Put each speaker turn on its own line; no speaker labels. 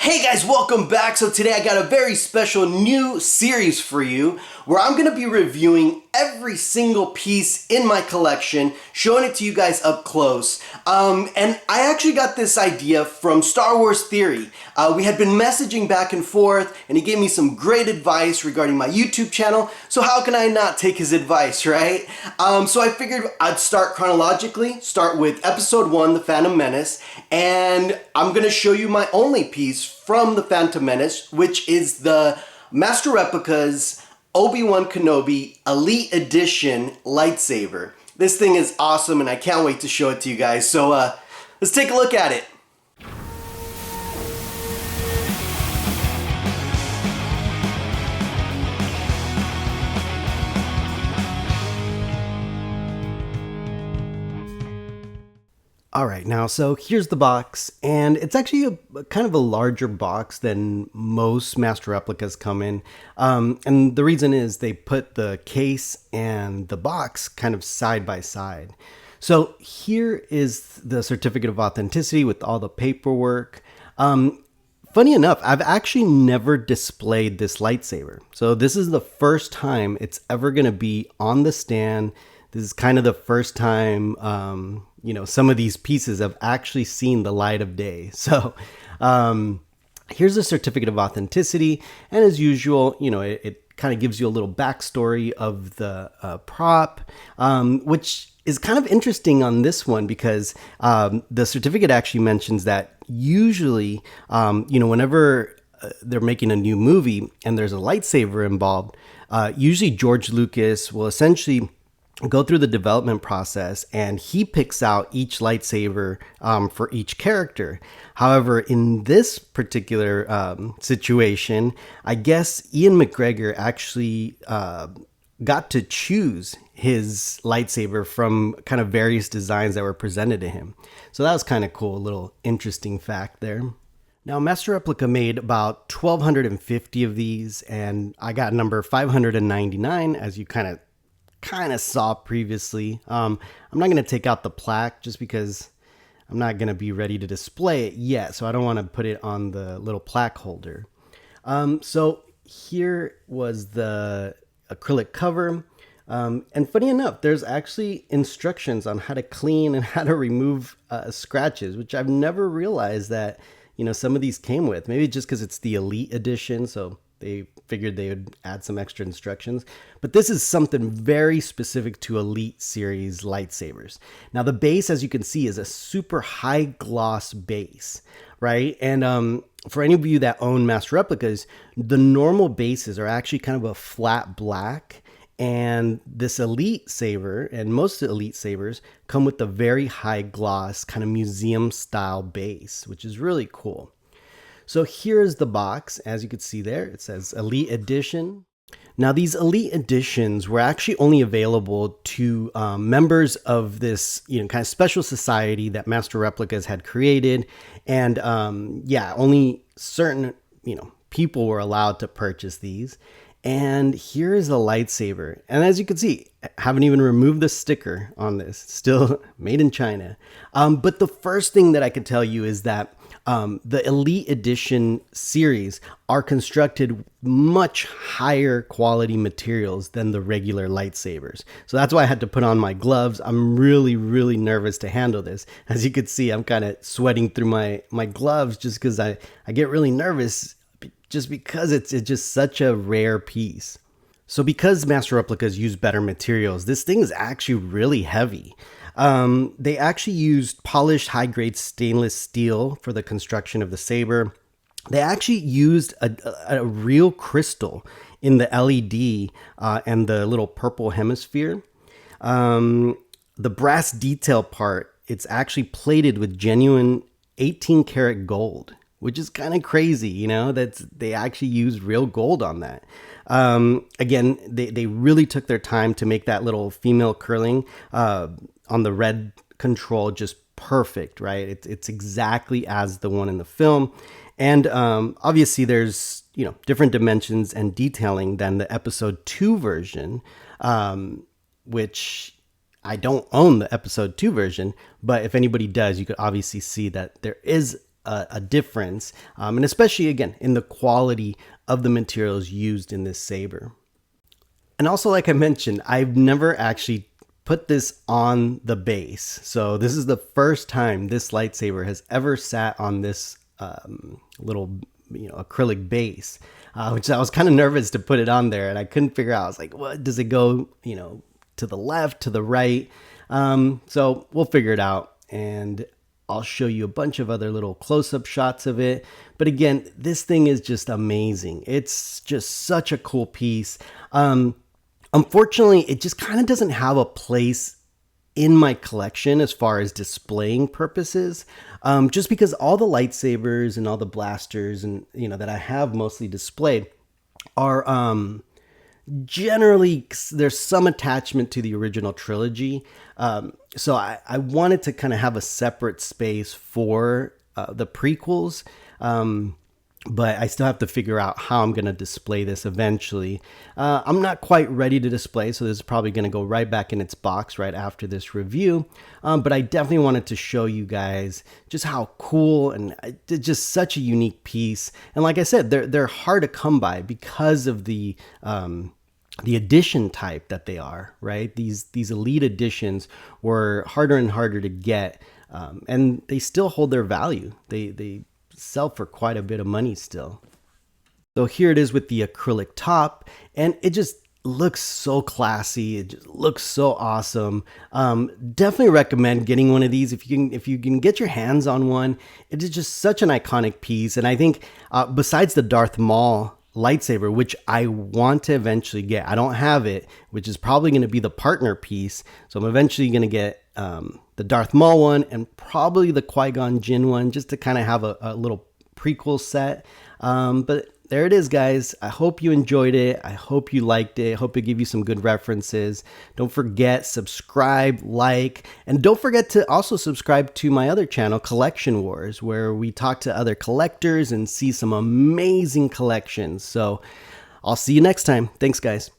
Hey guys, welcome back. So today I got a very special new series for you where I'm going to be reviewing every single piece in my collection, showing it to you guys up close. And I actually got this idea from Star Wars Theory. We had been messaging back and forth and he gave me some great advice regarding my YouTube channel. So how can I not take his advice, right? So I figured I'd start chronologically, start with episode 1, The Phantom Menace, and I'm going to show you my only piece from The Phantom Menace, which is the Master Replicas Obi Wan Kenobi Elite Edition lightsaber. This thing is awesome and I can't wait to show it to you guys. So let's take a look at it. Alright, now so here's the box, and it's actually a kind of a larger box than most Master Replicas come in. And the reason is they put the case and the box kind of side by side. So here is the certificate of authenticity with all the paperwork. Funny enough, I've actually never displayed this lightsaber. So this is the first time it's ever going to be on the stand. This is kind of the first time, some of these pieces have actually seen the light of day. So here's a certificate of authenticity. And as usual, it kind of gives you a little backstory of the prop, which is kind of interesting on this one because the certificate actually mentions that usually, whenever they're making a new movie and there's a lightsaber involved, usually George Lucas will essentially go through the development process and he picks out each lightsaber for each character. However, in this particular situation, I guess Ian McGregor actually got to choose his lightsaber from kind of various designs that were presented to him. So that was kind of cool, a little interesting fact there. Now, Master Replica made about 1,250 of these, and I got number 599, as you kind of saw previously. I'm not going to take out the plaque just because I'm not going to be ready to display it yet, so I don't want to put it on the little plaque holder. So here was the acrylic cover. And funny enough, there's actually instructions on how to clean and how to remove scratches, which I've never realized that, some of these came with. Maybe just because it's the Elite Edition, so they figured they would add some extra instructions. But this is something very specific to Elite series lightsabers. Now, the base, as you can see, is a super high gloss base, right? And for any of you that own Master Replicas, the normal bases are actually kind of a flat black. And this Elite saber, and most Elite sabers, come with a very high gloss, kind of museum style base, which is really cool. So here's the box. As you can see there, it says Elite Edition. Now, these Elite Editions were actually only available to members of this, kind of special society that Master Replicas had created. And only certain, people were allowed to purchase these. And here is a lightsaber. And as you can see, I haven't even removed the sticker on this. Still made in China. But the first thing that I can tell you is that the Elite Edition series are constructed much higher quality materials than the regular lightsabers. So that's why I had to put on my gloves. I'm really, really nervous to handle this. As you can see, I'm kind of sweating through my gloves just because I get really nervous just because it's just such a rare piece. So because Master Replicas use better materials, this thing is actually really heavy. They actually used polished high-grade stainless steel for the construction of the saber. They actually used a real crystal in the LED and the little purple hemisphere. The brass detail part, it's actually plated with genuine 18 karat gold, which is kind of crazy, that they actually used real gold on that. Again, they really took their time to make that little female curling on the red control just perfect, right? It's exactly as the one in the film. And obviously there's, different dimensions and detailing than the episode 2 version, which I don't own the episode 2 version, but if anybody does, you could obviously see that there is a difference, and especially again in the quality of the materials used in this saber. And also, like I mentioned, I've never actually put this on the base. So this is the first time this lightsaber has ever sat on this little, acrylic base, which I was kind of nervous to put it on there, and I couldn't figure out. I was like, what does it go, to the left, to the right? So we'll figure it out, and I'll show you a bunch of other little close-up shots of it. But again, this thing is just amazing. It's just such a cool piece. Unfortunately, it just kind of doesn't have a place in my collection as far as displaying purposes, just because all the lightsabers and all the blasters and that I have mostly displayed are generally, there's some attachment to the original trilogy. So I wanted to kind of have a separate space for the prequels. But I still have to figure out how I'm going to display this eventually. I'm not quite ready to display, so this is probably going to go right back in its box right after this review. But I definitely wanted to show you guys just how cool and just such a unique piece. And like I said, they're hard to come by because of the edition type that they are, right? These elite editions were harder and harder to get, and they still hold their value. They sell for quite a bit of money still. So here it is with the acrylic top, and it just looks so classy. It just looks so awesome. Definitely recommend getting one of these if you can get your hands on one. It is just such an iconic piece, and I think besides the Darth Maul lightsaber, which I want to eventually get, I don't have it, which is probably going to be the partner piece. So I'm eventually going to get the Darth Maul one and probably the Qui-Gon Jinn one, just to kind of have a little prequel set. But there it is, guys. I hope you enjoyed it. I hope you liked it. I hope it gave you some good references. Don't forget, subscribe, like, and don't forget to also subscribe to my other channel, Collection Wars, where we talk to other collectors and see some amazing collections. So I'll see you next time. Thanks, guys.